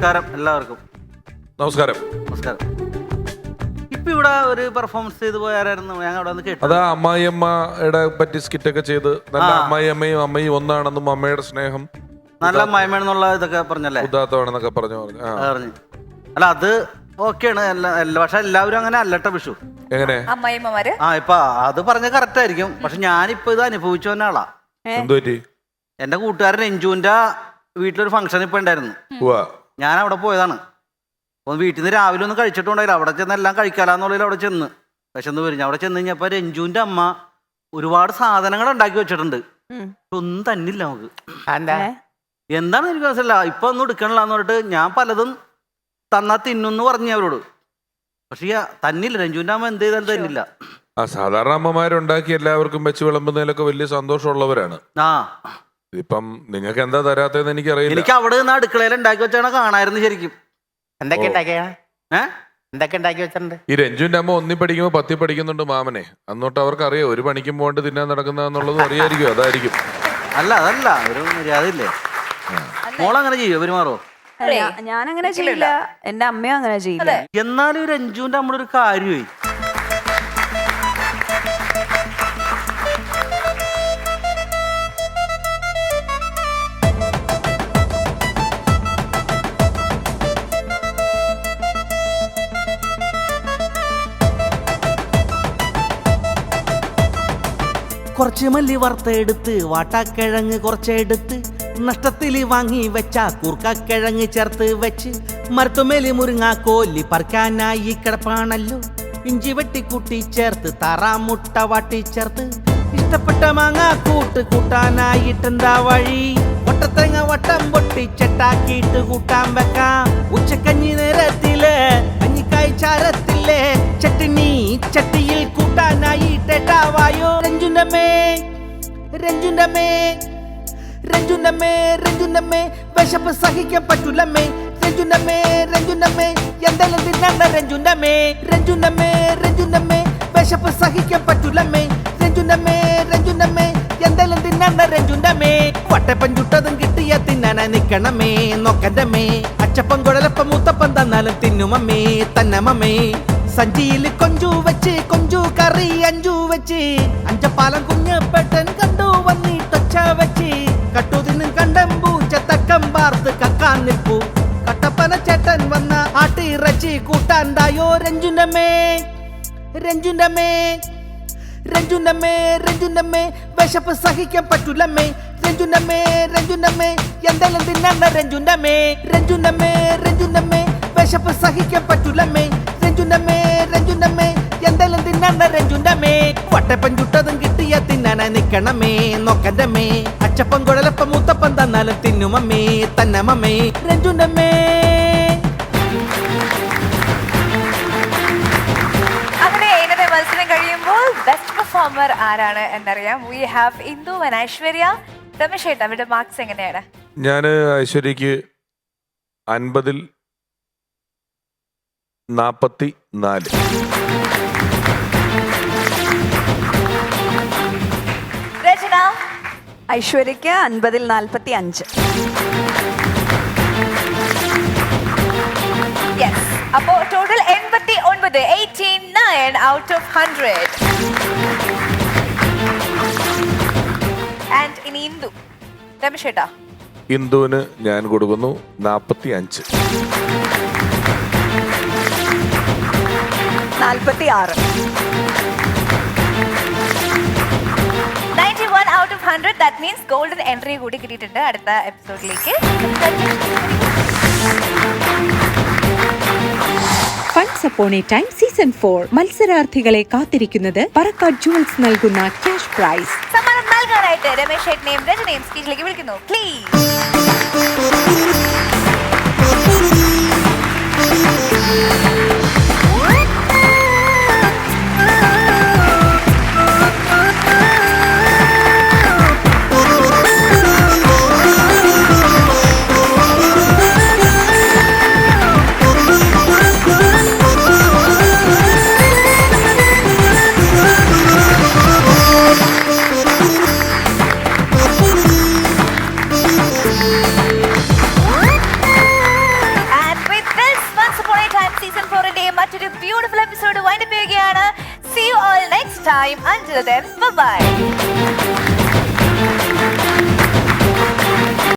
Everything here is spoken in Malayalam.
നമസ്കാരം എല്ലാവർക്കും. നമസ്കാരം. നമസ്കാരം. ഇപ്പൊ ഇവിടെ ഒരു പെർഫോമൻസ് ചെയ്ത് പോയായിരുന്നു, ഞാൻ അവിടെ വന്ന് കേട്ടു. അതാ അമ്മായിയമ്മയുടെ പറ്റി സ്കിറ്റൊക്കെ ചെയ്ത് നല്ല അമ്മായിയമ്മയും അമ്മയും ഒന്നാണെന്നും അമ്മയുടെ സ്നേഹം നല്ല അമ്മായിമ്മേന്നുള്ള ഇതൊക്കെ പറഞ്ഞല്ലേ, ഉദാത്തമാണെന്നൊക്കെ പറഞ്ഞു. അല്ല അത് ഓക്കെയാണ്. പക്ഷെ എല്ലാവരും അങ്ങനെ അല്ലട്ട വിഷു. എങ്ങനെ അമ്മായിമ്മമാര് ഇപ്പൊ അത് പറഞ്ഞ കറക്റ്റ് ആയിരിക്കും. പക്ഷെ ഞാനിപ്പോ ഇത് അനുഭവിച്ചു വന്ന ആളാ. എന്തുപറ്റി? എന്റെ കൂട്ടുകാരൻ രഞ്ജുവിന്റെ വീട്ടിലൊരു ഫംഗ്ഷൻ ഇപ്പൊ ഉണ്ടായിരുന്നു. ഞാൻ അവിടെ പോയതാണ്. അപ്പോൾ വീട്ടിൽ നിന്ന് രാവിലെ ഒന്നും കഴിച്ചിട്ടുണ്ടായില്ല. അവിടെ ചെന്ന് എല്ലാം കഴിക്കാലാന്നുള്ളിൽ അവിടെ ചെന്ന് വിശന്ന് വരും. അവിടെ ചെന്ന് കഴിഞ്ഞപ്പോ രഞ്ജുവിന്റെ അമ്മ ഒരുപാട് സാധനങ്ങൾ ഉണ്ടാക്കി വെച്ചിട്ടുണ്ട്. ഒന്നും തന്നില്ല നമുക്ക്. എന്താണ് എനിക്ക് മനസ്സിലാ. ഇപ്പൊ ഒന്നും എടുക്കണില്ലാന്ന് പറഞ്ഞിട്ട് ഞാൻ പലതും തന്നാ തിന്നു പറഞ്ഞു അവരോട്. പക്ഷെ തന്നില്ല. രഞ്ജുവിന്റെ അമ്മ എന്ത് ചെയ്താലും തന്നില്ല. സാധാരണ അമ്മമാരുണ്ടാക്കി എല്ലാവർക്കും വെച്ച് വിളമ്പുന്നതിലൊക്കെ വലിയ സന്തോഷമുള്ളവരാണ്. ഇപ്പം നിങ്ങൾക്ക് എന്താ തരാത്തതെന്ന് എനിക്കറിയില്ല. എനിക്ക് അവിടെ നിന്ന് അടുക്കളയിൽ ഉണ്ടാക്കി വെച്ചാണ് കാണായിരുന്നു ശരിക്കും. എന്തൊക്കെ ഉണ്ടാക്കി വെച്ചിട്ടുണ്ട്? ഈ രഞ്ജുവിന്റെ അമ്മ 1 പഠിക്കുമ്പോ 10 പഠിക്കുന്നുണ്ട് മാമനെ. അന്നോട്ട് അവർക്ക് അറിയാം ഒരു പണിക്കും പോകണ്ട് തിന്നാൻ നടക്കുന്നതെന്നുള്ളതും അറിയായിരിക്കും. അതായിരിക്കും. അതല്ല ഒരു മര്യാദ ഇല്ലേ? മോളങ്ങനെ ചെയ്യോ, പെരുമാറോ? ഞാൻ അങ്ങനെ ചെയ്യില്ല, എന്റെ അമ്മയും അങ്ങനെ ചെയ്യില്ല. എന്നാലും രഞ്ജുവിന്റെ നമ്മുടെ ഒരു കാര്യമായി. കുറച്ച് മല്ലി വറുത്തെടുത്ത് വാട്ടാക്കിഴങ്ങ് കുറച്ചെടുത്ത് നഷ്ടത്തിൽ വാങ്ങി വെച്ച കൂർക്കക്കിഴങ്ങ് ചേർത്ത് വെച്ച് മരത്തുമേലി മുരിങ്ങാക്കോലി പറിക്കാനായി കിടപ്പാണല്ലോ. ഇഞ്ചി വെട്ടിക്കൂട്ടി ചേർത്ത് താറാമുട്ട വാട്ടി ചേർത്ത് ഇഷ്ടപ്പെട്ട മാങ്ങ കൂട്ടാനായിട്ടെന്താ വഴി. വട്ടത്തേങ്ങ വട്ടം പൊട്ടി ചെട്ടാക്കിയിട്ട് കൂട്ടാൻ വെക്കാം. ഉച്ചക്കഞ്ഞി നേരത്തില് കഞ്ഞിക്കായ് ചാരത്തില്ലേ ചട്ടിനി ചട്ടിയിൽ കൂട്ടാനായിട്ടാവായോ. രഞ്ജുണ്ടമ്മേ രഞ്ജുണ്ടമ്മേ രഞ്ജുണ്ടമ്മേ രഞ്ജുണ്ടമ്മേ വിശപ്പ് സഹിക്കാൻ പറ്റൂലമ്മേ. രഞ്ജുണ്ടമ്മേ രഞ്ജുണ്ടമ്മേ എന്തെല്ലാം തിന്നണ്ട രഞ്ജുണ്ടമ്മേ. രഞ്ജുണ്ടമ്മേ രഞ്ജുണ്ടമ്മേ വിശപ്പ് സഹിക്കാൻ പറ്റൂലമ്മേ. രഞ്ജുണ്ടമ്മേ രഞ്ജുണ്ടമ്മേ എന്തെല്ലാം തിന്നണ്ട രഞ്ജുണ്ടമ്മേ. വട്ടപ്പം ചുട്ടതും കിട്ടിയ തിന്നാനാ നിക്കണമേ നോക്കണ്ടമ്മേ. അച്ചപ്പം കുഴലപ്പം മൂത്തപ്പം തന്നാലും തിന്നുമമ്മേ തന്നമമ്മേ. സഞ്ചിയിൽ കൊഞ്ചു വെച്ച് കൊഞ്ചു കറി 5 വെച്ച് അഞ്ചപ്പാലം കുഞ്ഞപ്പേട്ടൻ കണ്ടു വന്നിട്ടൊച്ച വെച്ച് കട്ടുതിനും കണ്ടമ്പൂച്ച തക്കം പാർത്ത് കക്കാൻ നിൽപ്പു. കട്ടപ്പന ചേട്ടൻ വന്ന ആട്ടിറച്ചി കൂട്ടാണ്ടായോ. രഞ്ജുണ്ടമ്മേ രഞ്ജുണ്ടമ്മേ രഞ്ജുണ്ടമ്മേ രഞ്ജുണ്ടമ്മേ വിശപ്പ് സഹിക്കാൻ പറ്റൂലമ്മേ. രഞ്ജുണ്ടമ്മേ രഞ്ജുണ്ടമ്മേ എന്തെല്ലാം തിന്നണ്ട രഞ്ജുണ്ടമ്മേ. രഞ്ജുണ്ടമ്മേ രഞ്ജുണ്ടമ്മേ വിശപ്പ് സഹിക്കാൻ പറ്റൂലമ്മേ. രഞ്ജുണ്ടമ്മേ രഞ്ജുണ്ടമ്മേ എന്തെല്ലാം തിന്നണ്ട രഞ്ജുണ്ടമ്മേ. വട്ടപ്പം ചുട്ടതും കിട്ടിയ തിന്നാനാ നിക്കണമേ നോക്കണ്ടമ്മേ. അച്ചപ്പം കുഴലപ്പം മൂത്തപ്പം തന്നാലും തിന്നുമമ്മേ തന്നമമ്മേ. രഞ്ജുണ്ടമ്മേ. അങ്ങനെ ഇന്നത്തെ മത്സരം കഴിയുമ്പോൾ ബെസ്റ്റ് പെർഫോമർ ആരാണ് എന്നറിയാം. We have Indu and Aishwarya. Ramesh ഏട്ടാ, അവരുടെ മാർക്സ് എങ്ങനെയാണ്? ഞാൻ ഐശ്വര്യക്ക് 50-ൽ 44. രചന? ഐശ്വര്യക്ക് 50-ൽ 45. യെസ്. അപ്പോ ടോട്ടൽ 89, 89 out of 100. ആൻഡ് ഇനി ഇന്ദു. രമേശ് ഏട്ടാ? ഇന്ദുവിന് ഞാൻ കൊടുക്കുന്നു 45. 46. 91 out of 100. That means golden entry കൂടി കിട്ടിയിട്ടുണ്ട് അടുത്ത എപ്പിസോഡിലേക്ക്. ഫൺസ് അപ്പോൺ എ ടൈം സീസൺ 4 മത്സരാർത്ഥികളെ കാത്തിരിക്കുന്നത് പറക്കാട് ജുവൽസ് നൽകുന്ന ക്യാഷ് പ്രൈസ്. സമ്മാനം നൽകാനായിട്ട് രമേശ് ഏട്ടനെയും രചനയും സ്റ്റേജിലേക്ക് വിളിക്കുന്നു. പ്ലീസ്. മറ്റൊരു ബ്യൂട്ടിഫുൾ എപ്പിസോഡ് വൈൻഡപ്പ് ചെയ്യുകയാണ്. See you all next time. Until then, bye bye.